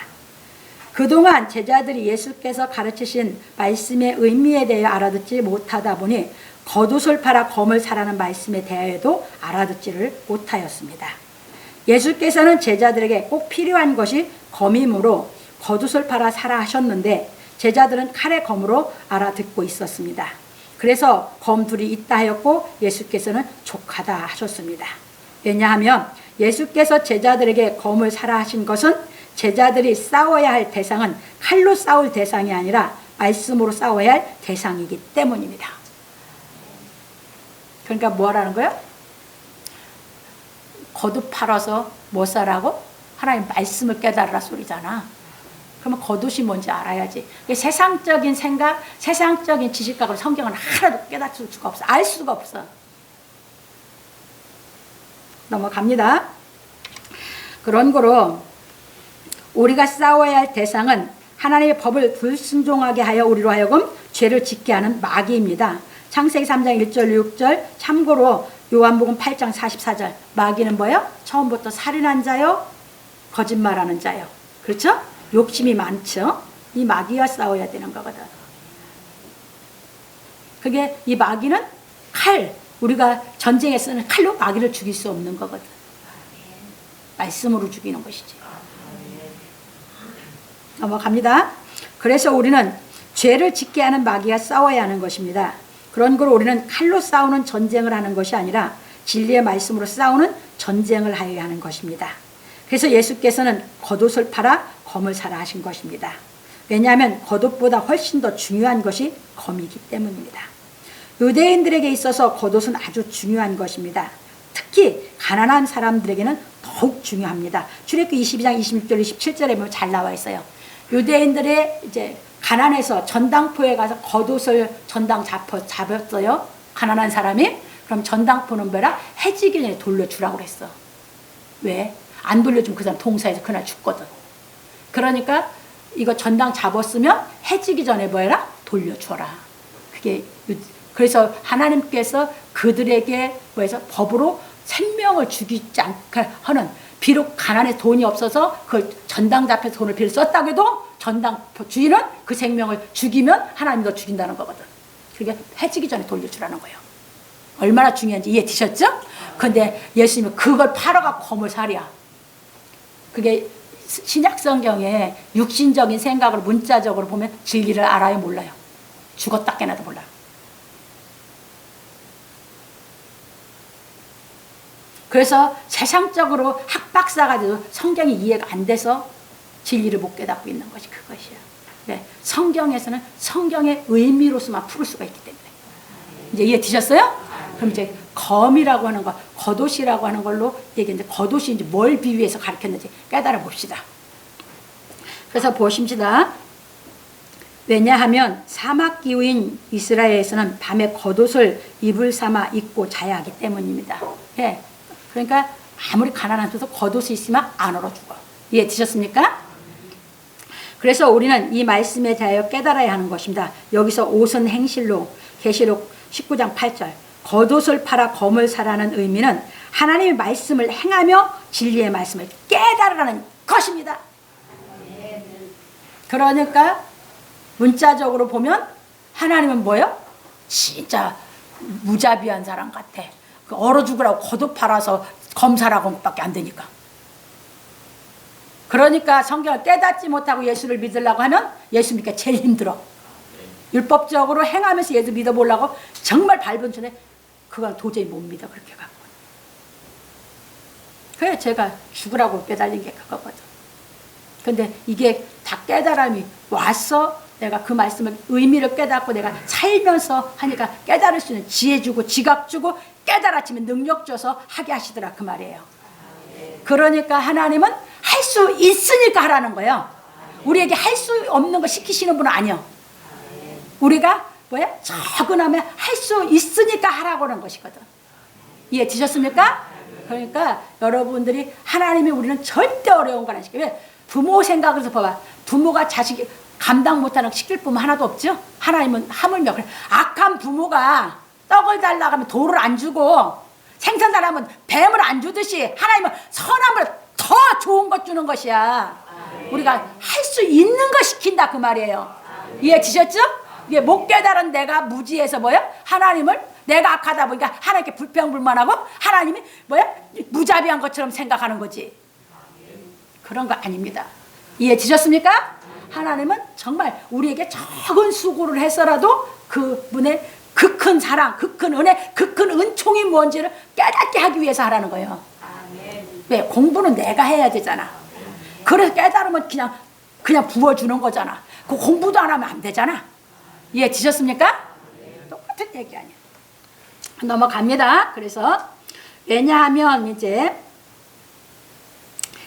그동안 제자들이 예수께서 가르치신 말씀의 의미에 대해 알아듣지 못하다 보니 겉옷을 팔아 검을 사라는 말씀에 대하여도 알아듣지를 못하였습니다. 예수께서는 제자들에게 꼭 필요한 것이 검이므로 겉옷을 팔아 사라 하셨는데 제자들은 칼의 검으로 알아듣고 있었습니다. 그래서 검 둘이 있다 하였고 예수께서는 족하다 하셨습니다. 왜냐하면 예수께서 제자들에게 검을 사라 하신 것은 제자들이 싸워야 할 대상은 칼로 싸울 대상이 아니라 말씀으로 싸워야 할 대상이기 때문입니다. 그러니까 뭐라는 거예요? 겉옷 팔아서 뭐 사라고? 하나님 말씀을 깨달으라 소리잖아. 그러면 겉옷이 뭔지 알아야지. 세상적인 생각, 세상적인 지식각으로 성경을 하나도 깨닫을 수가 없어. 알 수가 없어. 넘어갑니다. 그런 거로 우리가 싸워야 할 대상은 하나님의 법을 불순종하게 하여 우리로 하여금 죄를 짓게 하는 마귀입니다. 창세기 3장 1절 6절 참고로 요한복음 8장 44절 마귀는 뭐예요? 처음부터 살인한 자요, 거짓말하는 자요. 그렇죠? 욕심이 많죠. 이 마귀와 싸워야 되는 거거든. 그게 이 마귀는 칼, 우리가 전쟁에 쓰는 칼로 마귀를 죽일 수 없는 거거든. 말씀으로 죽이는 것이지. 넘어갑니다. 그래서 우리는 죄를 짓게 하는 마귀와 싸워야 하는 것입니다. 그런 걸 우리는 칼로 싸우는 전쟁을 하는 것이 아니라 진리의 말씀으로 싸우는 전쟁을 하여야 하는 것입니다. 그래서 예수께서는 겉옷을 팔아 검을 사라 하신 것입니다. 왜냐하면 겉옷보다 훨씬 더 중요한 것이 검이기 때문입니다. 유대인들에게 있어서 겉옷은 아주 중요한 것입니다. 특히 가난한 사람들에게는 더욱 중요합니다. 출애굽기 22장 26절 27절에 보면 잘 나와 있어요. 유대인들의 이제 가난해서 전당포에 가서 겉옷을 전당 잡았어요. 가난한 사람이. 그럼 전당포는 뭐라? 해지기 전에 돌려주라고 그랬어. 왜? 안 돌려주면 그 사람 동사에서 그날 죽거든. 그러니까 이거 전당 잡았으면 해지기 전에 뭐해라? 돌려줘라. 그게 그래서 하나님께서 그들에게 뭐해서 법으로 생명을 죽이지 않게 하는, 비록 가난해 돈이 없어서 그 전당 잡혀서 돈을 빌려 썼다고 해도 전당 주인은 그 생명을 죽이면 하나님도 죽인다는 거거든. 그게 해지기 전에 돌려주라는 거예요. 얼마나 중요한지 이해 되셨죠? 근데 예수님은 그걸 팔아갖고 검을 사랴. 그게 신약 성경에 육신적인 생각으로 문자적으로 보면 진리를 알아요, 몰라요? 죽었다 깨나도 몰라요. 그래서 세상적으로 학박사가 돼도 성경이 이해가 안 돼서 진리를 못 깨닫고 있는 것이 그것이야. 네, 성경에서는 성경의 의미로서만 풀을 수가 있기 때문에. 이제 이해 되셨어요? 그럼 이제 검이라고 하는 거, 겉옷이라고 하는 걸로 얘기했는데 겉옷이 이제 뭘 비유해서 가르쳤는지 깨달아 봅시다. 그래서 보십시다. 왜냐하면 사막 기후인 이스라엘에서는 밤에 겉옷을 이불 삼아 입고 자야 하기 때문입니다. 예. 그러니까 아무리 가난한데도 겉옷이 있으면 안 얼어 죽어. 이해 되셨습니까? 그래서 우리는 이 말씀에 대하여 깨달아야 하는 것입니다. 여기서 옷은 행실로 계시록 19장 8절 겉옷을 팔아 검을 사라는 의미는 하나님의 말씀을 행하며 진리의 말씀을 깨달으라는 것입니다. 그러니까 문자적으로 보면 하나님은 뭐예요? 진짜 무자비한 사람 같아. 얼어 죽으라고 거듭 팔아서 검사라고 밖에 안 되니까. 그러니까 성경을 깨닫지 못하고 예수를 믿으려고 하면 예수 믿기가 제일 힘들어. 율법적으로 행하면서 예수 믿어보려고 정말 밟은 전에 그건 도저히 못 믿어. 그렇게 갖고. 그래 제가 죽으라고 깨달린 게 그거거든. 근데 이게 다 깨달음이 와서 내가 그 말씀을 의미를 깨닫고 내가 살면서 하니까 깨달을 수 있는 지혜 주고 지각 주고 깨달아지면 능력 줘서 하게 하시더라 그 말이에요. 그러니까 하나님은 할 수 있으니까 하라는 거예요. 우리에게 할 수 없는 거 시키시는 분은 아니요. 우리가 뭐야? 적은하면 할 수 있으니까 하라고 하는 것이거든. 이해 되셨습니까? 그러니까 여러분들이 하나님이 우리는 절대 어려운 걸 안 시켜요. 왜? 부모 생각을 해서 봐봐. 부모가 자식이 감당 못하는 거 시킬 부모 하나도 없죠? 하나님은 하물며 그래. 악한 부모가 떡을 달라고 하면 돌을 안 주고 생선달라면 뱀을 안 주듯이 하나님은 선함을 더 좋은 것 주는 것이야. 우리가 할 수 있는 거 시킨다 그 말이에요. 이해지셨죠? 이게 못 깨달은 내가 무지해서 뭐야? 하나님을 내가 악하다 보니까 하나님께 불평불만하고 하나님이 뭐야? 무자비한 것처럼 생각하는 거지. 그런 거 아닙니다. 이해지셨습니까? 하나님은 정말 우리에게 적은 수고를 해서라도 그분의 그 큰 사랑, 그 큰 은혜, 그 큰 은총이 뭔지를 깨닫게 하기 위해서 하라는 거예요. 왜? 공부는 내가 해야 되잖아. 그래서 깨달으면 그냥 부어주는 거잖아. 그 공부도 안 하면 안 되잖아. 이해지셨습니까? 똑같은 얘기 아니야. 넘어갑니다. 그래서 왜냐하면 이제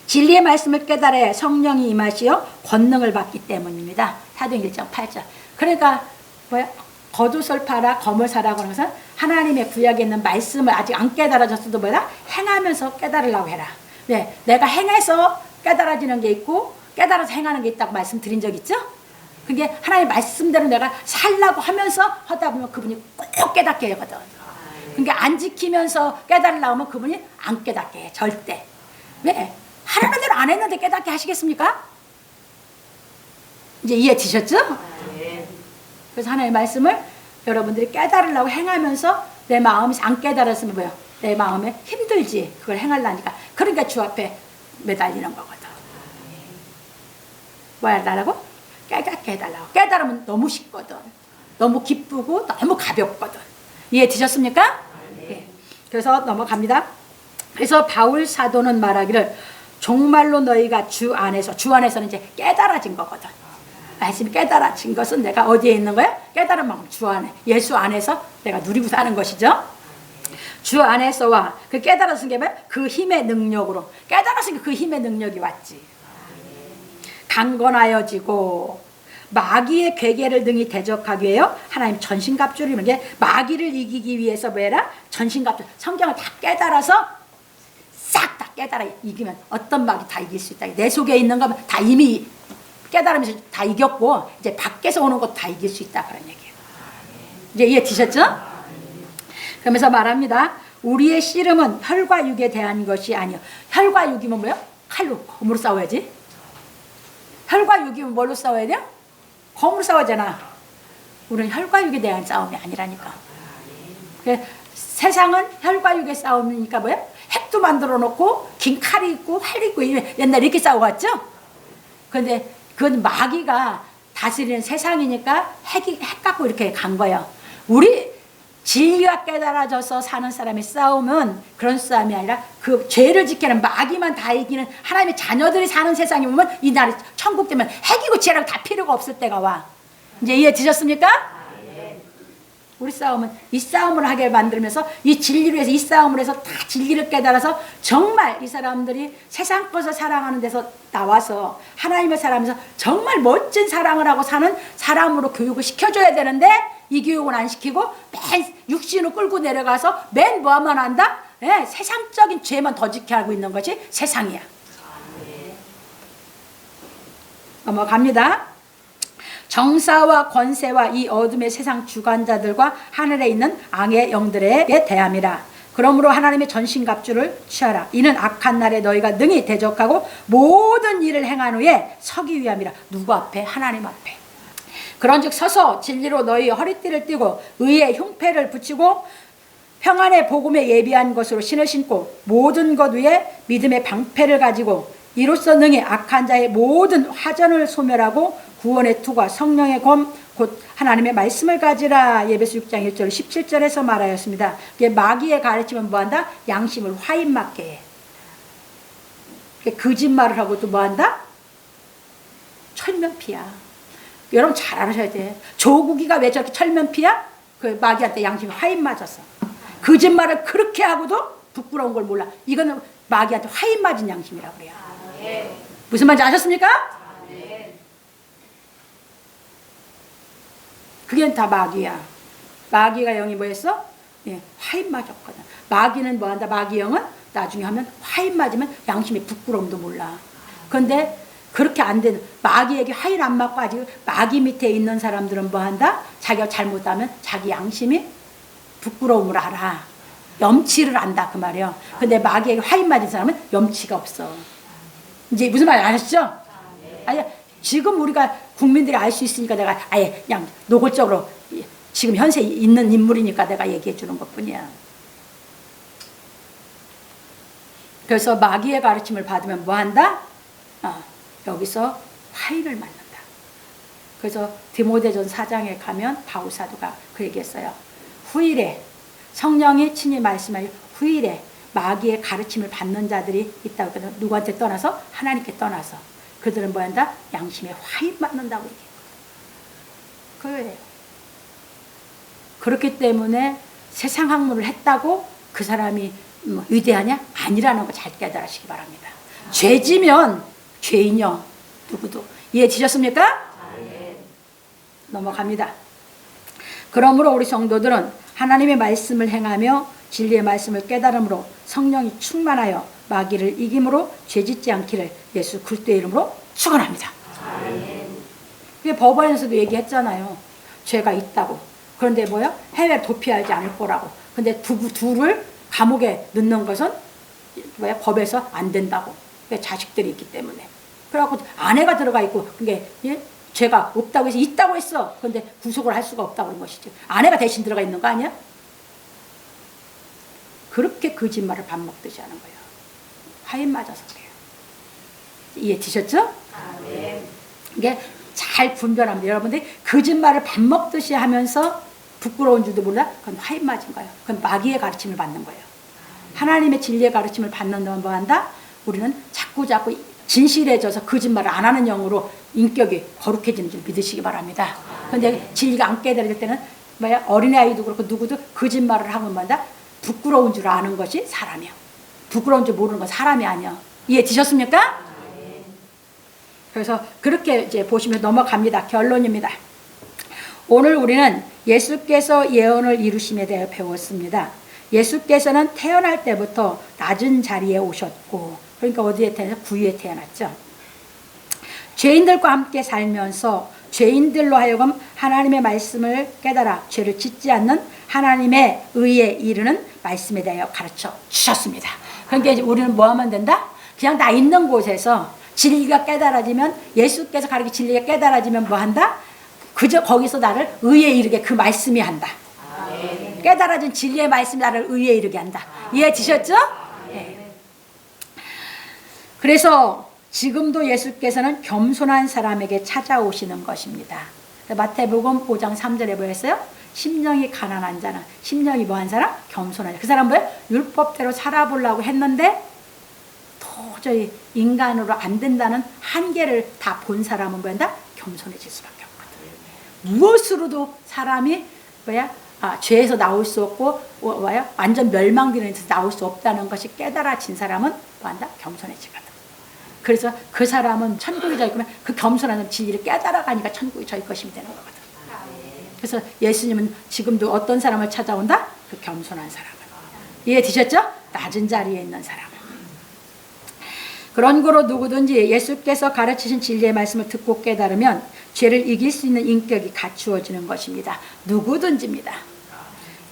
진리의 말씀을 깨달아 성령이 임하시어 권능을 받기 때문입니다. 사도행전 1장 8절. 그러니까 뭐야? 겉옷을 팔아 검을 사라고 하는 것은 하나님의 구약에 있는 말씀을 아직 안 깨달아졌어도 뭐야? 행하면서 깨달으려고 해라. 네, 내가 행해서 깨달아지는 게 있고 깨달아서 행하는 게 있다고 말씀드린 적 있죠? 그게 하나님의 말씀대로 내가 살라고 하면서 하다 보면 그분이 꼭 깨닫게 하거든. 그러니까 안 지키면서 깨달으려고 하면 그분이 안 깨닫게 해. 절대. 왜? 하라는 대로 안 했는데 깨닫게 하시겠습니까? 이제 이해되셨죠? 그래서 하나님의 말씀을 여러분들이 깨달으려고 행하면서 내 마음이 안 깨달았으면 뭐예요? 내 마음에 힘들지. 그걸 행하려니까. 그러니까 주 앞에 매달리는 거거든. 뭐 해달라고? 깨닫게 해달라고. 깨달으면 너무 쉽거든. 너무 기쁘고 너무 가볍거든. 이해되셨습니까? 네. 그래서 넘어갑니다. 그래서 바울 사도는 말하기를 정말로 너희가 주 안에서는 이제 깨달아진 거거든. 말씀이 깨달아진 것은 내가 어디에 있는 거야? 깨달은 만큼 주 안에, 예수 안에서 내가 누리고 사는 것이죠. 주 안에서와 그 깨달았은 게 뭐야? 그 힘의 능력으로. 깨달았으니까 그 힘의 능력이 왔지. 강건하여지고 마귀의 괴계를 능히 대적하기 위하여 하나님 전신갑주를 입는 게 마귀를 이기기 위해서 뭐라? 전신갑주. 성경을 다 깨달아서 싹 다 깨달아 이기면 어떤 마귀 다 이길 수 있다. 내 속에 있는 거 다 이미 깨달으면서 다 이겼고 이제 밖에서 오는 것도 다 이길 수 있다 그런 얘기예요. 이제 이해되셨죠? 그러면서 말합니다. 우리의 씨름은 혈과 육에 대한 것이 아니요. 혈과 육이면 뭐예요? 칼로 검으로 싸워야지. 혈과 육이면 뭘로 싸워야 돼요? 검으로 싸우잖아. 우리는 혈과 육에 대한 싸움이 아니라니까. 세상은 혈과 육의 싸움이니까 뭐예요? 핵도 만들어 놓고 긴 칼이 있고 활이 있고 옛날에 이렇게 싸워갔죠? 그런데 그건 마귀가 다스리는 세상이니까 핵 갖고 이렇게 간 거예요. 우리 진리가 깨달아져서 사는 사람의 싸움은 그런 싸움이 아니라 그 죄를 지키는 마귀만 다 이기는 하나님의 자녀들이 사는 세상이 오면 이 나라 천국 되면 핵이고 죄랑 다 필요가 없을 때가 와. 이제 이해 드셨습니까? 우리 싸움은 이 싸움을 하게 만들면서 이 진리를 위해서 이 싸움을 해서 다 진리를 깨달아서 정말 이 사람들이 세상 것을 사랑하는 데서 나와서 하나님을 사랑하면서 정말 멋진 사랑을 하고 사는 사람으로 교육을 시켜줘야 되는데 이 교육은 안 시키고 맨 육신을 끌고 내려가서 맨 뭐만 한다? 예, 세상적인 죄만 더 지켜하고 있는 것이 세상이야. 넘어갑니다. 정사와 권세와 이 어둠의 세상 주관자들과 하늘에 있는 악의 영들에게 대함이라. 그러므로 하나님의 전신갑주를 취하라. 이는 악한 날에 너희가 능히 대적하고 모든 일을 행한 후에 서기 위함이라. 누구 앞에? 하나님 앞에. 그런즉 서서 진리로 너희 허리띠를 띠고 의의 흉패를 붙이고 평안의 복음에 예비한 것으로 신을 신고 모든 것 위에 믿음의 방패를 가지고 이로써 능히 악한 자의 모든 화전을 소멸하고 구원의 투과 성령의 검 곧 하나님의 말씀을 가지라. 예배서 6장 1절 17절에서 말하였습니다. 마귀의 가르침은 뭐한다? 양심을 화인맞게 해. 거짓말을 하고 또 뭐한다? 철면피야. 여러분 잘 알아셔야 돼. 조국이가 왜 저렇게 철면피야? 그 마귀한테 양심이 화인맞았어. 거짓말을 그렇게 하고도 부끄러운 걸 몰라. 이거는 마귀한테 화인맞은 양심이라고 그래요. 무슨 말인지 아셨습니까? 그게 다 마귀야. 마귀가 영이 뭐였어? 예, 화인 맞았거든. 마귀는 뭐한다? 마귀 영은 나중에 하면 화인 맞으면 양심의 부끄러움도 몰라. 그런데 그렇게 안 되는, 마귀에게 화인 안 맞고 아직 마귀 밑에 있는 사람들은 뭐한다? 자기가 잘못하면 자기 양심이 부끄러움을 알아. 염치를 안다 그 말이에요. 근데 마귀에게 화인 맞은 사람은 염치가 없어. 이제 무슨 말 아셨죠? 아니, 지금 우리가 국민들이 알 수 있으니까 내가 아예 그냥 노골적으로 지금 현세 있는 인물이니까 내가 얘기해 주는 것뿐이야. 그래서 마귀의 가르침을 받으면 뭐한다? 여기서 화인을 맞는다. 그래서 디모데전 4장에 가면 바울 사도가 그 얘기했어요. 후일에 성령이 친히 말씀하여 후일에 마귀의 가르침을 받는 자들이 있다고. 누구한테 떠나서? 하나님께 떠나서. 그들은 뭐한다? 양심에 화인 맞는다고 얘기해요. 그거예요. 그렇기 때문에 세상 학문을 했다고 그 사람이 위대하냐? 아니라는 거 잘 깨달으시기 바랍니다. 죄지면 죄인이요. 누구도. 이해되셨습니까? 넘어갑니다. 그러므로 우리 성도들은 하나님의 말씀을 행하며 진리의 말씀을 깨달음으로 성령이 충만하여 마귀를 이김으로 죄짓지 않기를 예수 그리스도의 이름으로 축원합니다. 그게 법원에서도 얘기했잖아요. 죄가 있다고. 그런데 뭐야? 해외 도피하지 않을 거라고. 근데 부부 둘을 감옥에 넣는 것은 뭐야? 법에서 안 된다고. 자식들이 있기 때문에. 그래갖고 아내가 들어가 있고, 그게 예? 죄가 없다고 해서 있다고 했어. 그런데 구속을 할 수가 없다고 그런 것이죠. 아내가 대신 들어가 있는 거 아니야? 그렇게 거짓말을 밥 먹듯이 하는 거예요. 화인 맞아서 그래요. 이해 되셨죠? 이게 잘 분별합니다. 여러분들이 거짓말을 밥 먹듯이 하면서 부끄러운 줄도 몰라? 그건 화인 맞은 거예요. 그건 마귀의 가르침을 받는 거예요. 하나님의 진리의 가르침을 받는 동안 뭐 한다? 우리는 자꾸 진실해져서 거짓말을 안 하는 영으로 인격이 거룩해지는 줄 믿으시기 바랍니다. 그런데 진리가 안 깨달을 때는 뭐야? 어린아이도 그렇고 누구도 거짓말을 하면 뭐다? 부끄러운 줄 아는 것이 사람이야. 부끄러운 줄 모르는 건 사람이 아니야. 이해 되셨습니까? 그래서 그렇게 이제 보시면 넘어갑니다. 결론입니다. 오늘 우리는 예수께서 예언을 이루심에 대해 배웠습니다. 예수께서는 태어날 때부터 낮은 자리에 오셨고, 그러니까 어디에 태어났죠? 구유에 태어났죠. 죄인들과 함께 살면서 죄인들로 하여금 하나님의 말씀을 깨달아 죄를 짓지 않는 하나님의 의에 이르는 말씀에 대하여 가르쳐 주셨습니다. 그러니까 이제 우리는 뭐 하면 된다? 그냥 나 있는 곳에서 진리가 깨달아지면, 예수께서 가르친 진리가 깨달아지면 뭐 한다? 그저 거기서 나를 의에 이르게 그 말씀이 한다. 깨달아진 진리의 말씀이 나를 의에 이르게 한다. 이해되셨죠? 네. 그래서 지금도 예수께서는 겸손한 사람에게 찾아오시는 것입니다. 마태복음 5장 3절에 뭐였어요? 심령이 가난한 자는, 심령이 뭐한 사람? 겸손한 자. 그 사람 뭐예요? 율법대로 살아보려고 했는데 도저히 인간으로 안 된다는 한계를 다 본 사람은 뭐한다? 겸손해질 수밖에 없거든. 무엇으로도 사람이 뭐야? 죄에서 나올 수 없고 뭐야? 완전 멸망되는 데서 나올 수 없다는 것이 깨달아진 사람은 뭐한다? 겸손해지거든. 그래서 그 사람은 천국에 저 있으면 그 겸손한 진리를 깨달아가니까 천국에 저희 것이 되는 거거든. 그래서 예수님은 지금도 어떤 사람을 찾아온다? 그 겸손한 사람을. 이해되셨죠? 낮은 자리에 있는 사람을. 그런 거로 누구든지 예수께서 가르치신 진리의 말씀을 듣고 깨달으면 죄를 이길 수 있는 인격이 갖추어지는 것입니다. 누구든지입니다.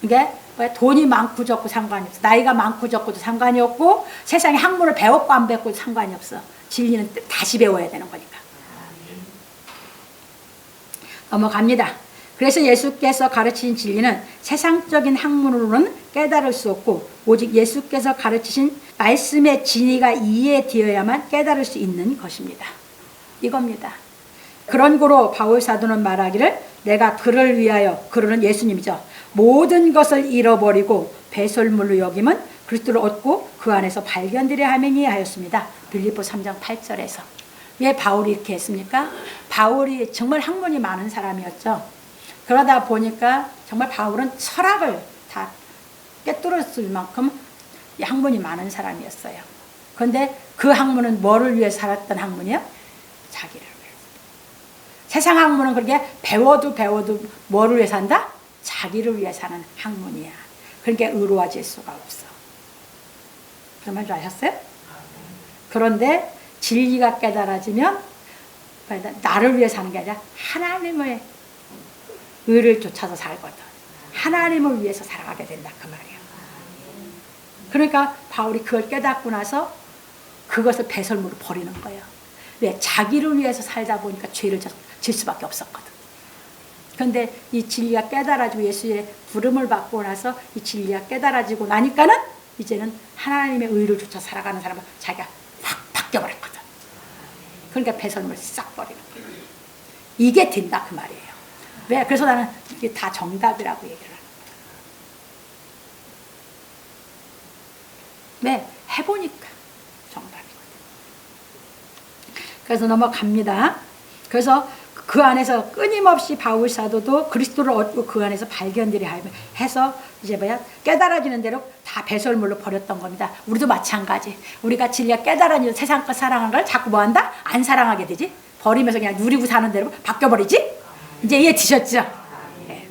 그러니까 돈이 많고 적고 상관이 없어. 나이가 많고 적고도 상관이 없고 세상에 학문을 배웠고 안 배웠고도 상관이 없어. 진리는 다시 배워야 되는 거니까. 넘어갑니다. 그래서 예수께서 가르치신 진리는 세상적인 학문으로는 깨달을 수 없고 오직 예수께서 가르치신 말씀의 진리가 이해되어야만 깨달을 수 있는 것입니다. 이겁니다. 그런 고로 바울 사도는 말하기를 내가 그를 위하여, 그는 예수님이죠. 모든 것을 잃어버리고 배설물로 여김은 그리스도를 얻고 그 안에서 발견되려 함이니 하였습니다. 빌립보 3장 8절에서. 왜 바울이 이렇게 했습니까? 바울이 정말 학문이 많은 사람이었죠. 그러다 보니까 정말 바울은 철학을 다 꿰뚫었을 만큼 학문이 많은 사람이었어요. 그런데 그 학문은 뭐를 위해 살았던 학문이요? 자기를 위해. 세상 학문은 그렇게 배워도 뭐를 위해 산다? 자기를 위해 사는 학문이야. 그러니까 의로워질 수가 없어. 그런 말 줄 아셨어요? 그런데 진리가 깨달아지면 나를 위해 사는 게 아니라 하나님의 의를 쫓아서 살거든. 하나님을 위해서 살아가게 된다 그 말이에요. 그러니까 바울이 그걸 깨닫고 나서 그것을 배설물로 버리는 거예요. 왜? 자기를 위해서 살다 보니까 죄를 질 수밖에 없었거든. 그런데 이 진리가 깨달아지고 예수의 부름을 받고 나서 이 진리가 깨달아지고 나니까는 이제는 하나님의 의를 쫓아 살아가는 사람은 자기가 확 바뀌어버렸거든. 그러니까 배설물을 싹 버리는 거예요. 이게 된다 그 말이에요. 왜? 그래서 나는 이게 다 정답이라고 얘기를 하는 거예요. 왜? 해보니까 정답이거든. 그래서 넘어갑니다. 그래서 그 안에서 끊임없이 바울 사도도 그리스도를 얻고 그 안에서 발견들이 해서 이제 깨달아지는 대로 다 배설물로 버렸던 겁니다. 우리도 마찬가지. 우리가 진리가 깨달아지는 세상 것 사랑하는 걸 자꾸 뭐한다? 안 사랑하게 되지. 버리면서 그냥 누리고 사는 대로 바뀌어버리지. 이제 이해 드셨죠? 네.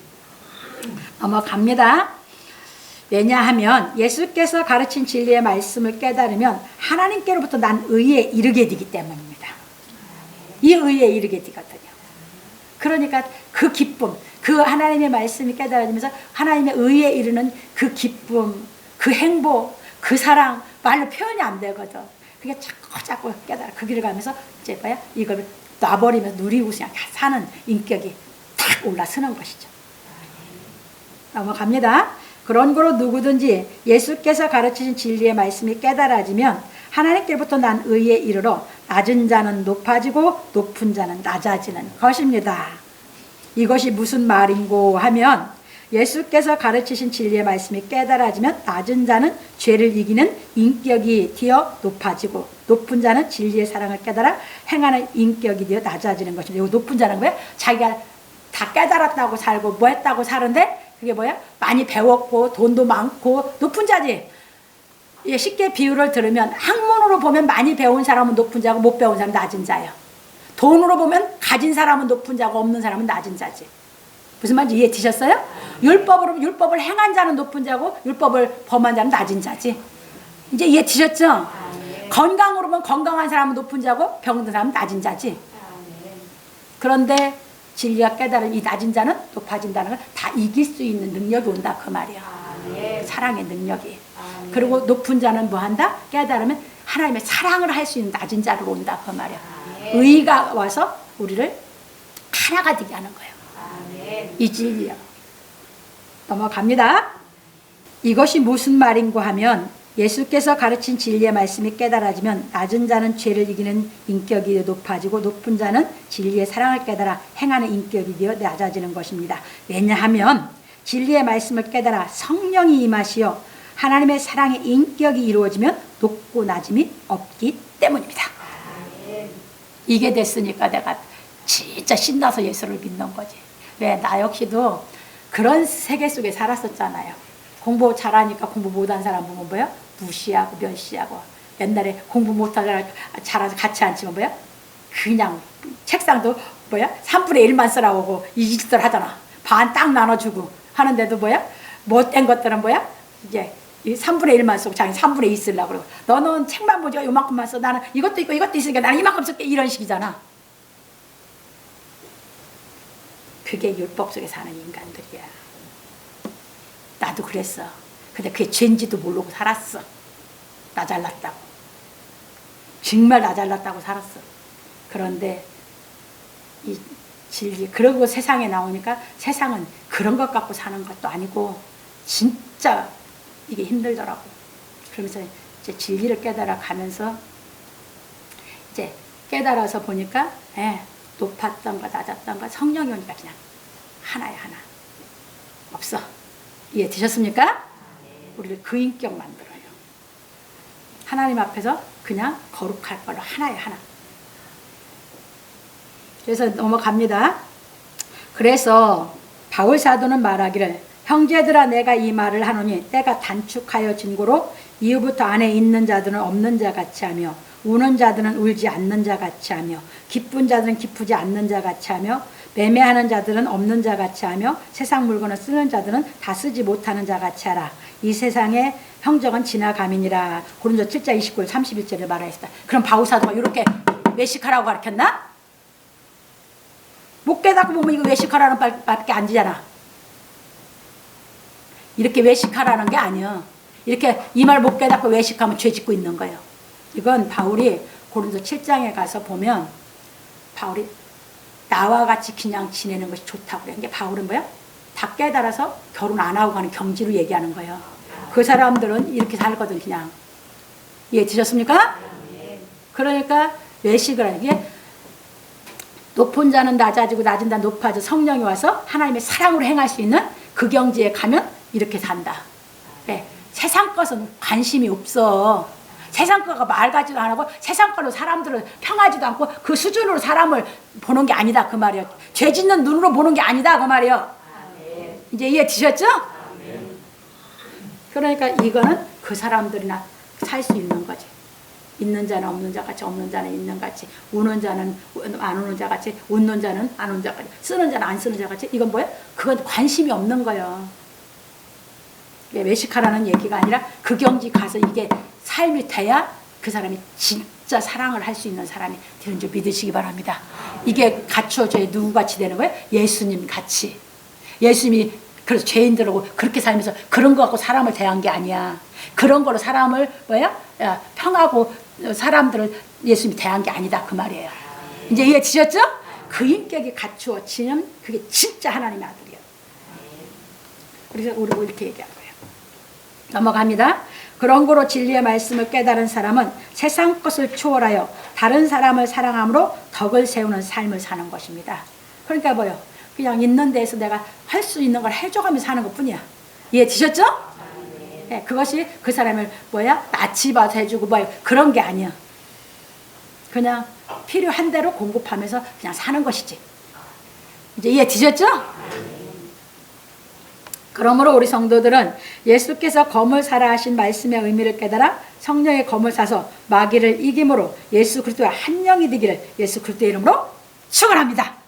넘어갑니다. 왜냐하면 예수께서 가르친 진리의 말씀을 깨달으면 하나님께로부터 난 의에 이르게 되기 때문입니다. 이 의에 이르게 되거든요. 그러니까 그 기쁨, 그 하나님의 말씀이 깨달아지면서 하나님의 의에 이르는 그 기쁨, 그 행복, 그 사랑 말로 표현이 안 되거든. 그게 자꾸 깨달아. 그 길을 가면서 이제 이걸 놔버리면서 누리고 그냥 사는 인격이 탁 올라서는 것이죠. 넘어갑니다. 그런 거로 누구든지 예수께서 가르치신 진리의 말씀이 깨달아지면 하나님께로부터 난 의에 이르러 낮은 자는 높아지고 높은 자는 낮아지는 것입니다. 이것이 무슨 말인고 하면 예수께서 가르치신 진리의 말씀이 깨달아지면 낮은 자는 죄를 이기는 인격이 되어 높아지고 높은 자는 진리의 사랑을 깨달아 행하는 인격이 되어 낮아지는 것입니다. 높은 자는 뭐야? 자기가 다 깨달았다고 살고 뭐 했다고 사는데 그게 뭐야? 많이 배웠고 돈도 많고 높은 자지. 쉽게 비유를 들으면 학문으로 보면 많이 배운 사람은 높은 자고 못 배운 사람은 낮은 자예요. 돈으로 보면 가진 사람은 높은 자고 없는 사람은 낮은 자지. 무슨 말인지 이해 되셨어요? 율법으로 보면 율법을 행한 자는 높은 자고 율법을 범한 자는 낮은 자지. 이제 이해 되셨죠? 건강으로 보면 건강한 사람은 높은 자고 병든 사람은 낮은 자지. 그런데 진리가 깨달은 이 낮은 자는 높아진다는 걸 다 이길 수 있는 능력이 온다 그 말이야. 사랑의 능력이. 그리고 높은 자는 뭐 한다? 깨달으면 하나님의 사랑을 할 수 있는 낮은 자로 온다 그 말이야. 의가 와서 우리를 하나가 되게 하는 거예요. 이 진리요. 넘어갑니다. 이것이 무슨 말인고 하면 예수께서 가르친 진리의 말씀이 깨달아지면 낮은 자는 죄를 이기는 인격이 높아지고 높은 자는 진리의 사랑을 깨달아 행하는 인격이 되어 낮아지는 것입니다. 왜냐하면 진리의 말씀을 깨달아 성령이 임하시어 하나님의 사랑의 인격이 이루어지면 높고 낮음이 없기 때문입니다. 이게 됐으니까 내가 진짜 신나서 예수를 믿는 거지. 왜? 나 역시도 그런 세계 속에 살았었잖아요. 공부 잘하니까 공부 못한 사람 보면 뭐야? 무시하고 멸시하고. 옛날에 공부 못하잖아 잘해서 같이 앉히면 뭐야? 그냥 책상도 뭐야? 3분의 1만 쓰라고 이 짓을 하잖아. 반 딱 나눠주고 하는데도 뭐야? 못된 것들은 뭐야? 이제 이 3분의 1만 쓰고 자기 3분의 2 쓰려고 그러고 너는 책만 보지 요만큼만 써. 나는 이것도 있고 이것도 있으니까 나는 이만큼 쓸게. 이런 식이잖아. 그게 율법 속에 사는 인간들이야. 나도 그랬어. 근데 그게 죄인지도 모르고 살았어. 나 잘났다고. 정말 나 잘났다고 살았어. 그런데 이 진리, 그러고 세상에 나오니까 세상은 그런 것 갖고 사는 것도 아니고 진짜 이게 힘들더라고. 그러면서 이제 진리를 깨달아 가면서 이제 깨달아서 보니까 높았던가 낮았던가 성령이 오니까 그냥 하나야, 하나. 없어. 이해 되셨습니까? 우리를 그 인격 만들어요. 하나님 앞에서 그냥 거룩할 걸로 하나야, 하나. 그래서 넘어갑니다. 그래서 바울 사도는 말하기를 형제들아 내가 이 말을 하노니 때가 단축하여 진고로 이후부터 안에 있는 자들은 없는 자 같이 하며 우는 자들은 울지 않는 자 같이 하며 기쁜 자들은 기쁘지 않는 자 같이 하며 매매하는 자들은 없는 자 같이 하며 세상 물건을 쓰는 자들은 다 쓰지 못하는 자 같이 하라. 이 세상의 형적은 지나감이니라. 고린도 7장 29절 31절을 말하였다. 그럼 바울 사도가 이렇게 외식하라고 가르쳤나? 못 깨닫고 보면 이거 외식하라는 밖에 안 지잖아. 이렇게 외식하라는 게 아니야. 이렇게 이 말 못 깨닫고 외식하면 죄 짓고 있는 거예요. 이건 바울이 고린도 7장에 가서 보면 바울이 나와 같이 그냥 지내는 것이 좋다고 그래. 이게 바울은 뭐야? 다 깨달아서 결혼 안 하고 가는 경지로 얘기하는 거예요. 그 사람들은 이렇게 살거든 그냥. 이해 드셨습니까? 그러니까 외식을 하는 게 높은 자는 낮아지고 낮은 자는 높아져 성령이 와서 하나님의 사랑으로 행할 수 있는 그 경지에 가면 이렇게 산다. 네. 세상 것은 관심이 없어. 세상 거가 말 같지도 안 하고 세상 걸로 사람들을 평하지도 않고 그 수준으로 사람을 보는 게 아니다 그 말이에요. 죄 짓는 눈으로 보는 게 아니다 그 말이에요. 이제 이해 드셨죠? 그러니까 이거는 그 사람들이나 살 수 있는 거지. 있는 자는 없는 자 같이, 없는 자는 있는 같이, 우는 자는 안 우는 자 같이, 웃는 자는 안 우는 자 같이, 쓰는 자는 안 쓰는 자 같이. 이건 뭐야? 그건 관심이 없는 거예요. 외식하라는 얘기가 아니라 그 경지 가서 이게 삶이 돼야 그 사람이 진짜 사랑을 할 수 있는 사람이 되는 줄 믿으시기 바랍니다. 이게 갖추어져야 누구같이 되는 거예요? 예수님 같이. 예수님이 그래서 죄인들하고 그렇게 살면서 그런 거 갖고 사람을 대한 게 아니야. 그런 거로 사람을 평하고 사람들을 예수님이 대한 게 아니다 그 말이에요. 이제 이해 되셨죠? 그 인격이 갖추어지면 그게 진짜 하나님의 아들이에요. 그래서 우리 이렇게 얘기한 거예요. 넘어갑니다. 그런 거로 진리의 말씀을 깨달은 사람은 세상 것을 초월하여 다른 사람을 사랑함으로 덕을 세우는 삶을 사는 것입니다. 그러니까 뭐요? 그냥 있는 데에서 내가 할 수 있는 걸 해줘가면서 사는 것 뿐이야. 이해 되셨죠? 네, 그것이 그 사람을 낯이 봐서 해주고 그런 게 아니야. 그냥 필요한 대로 공급하면서 그냥 사는 것이지. 이제 이해 되셨죠? 그러므로 우리 성도들은 예수께서 검을 사라 하신 말씀의 의미를 깨달아 성령의 검을 사서 마귀를 이김으로 예수 그리스도의 한 영이 되기를 예수 그리스도의 이름으로 축원합니다.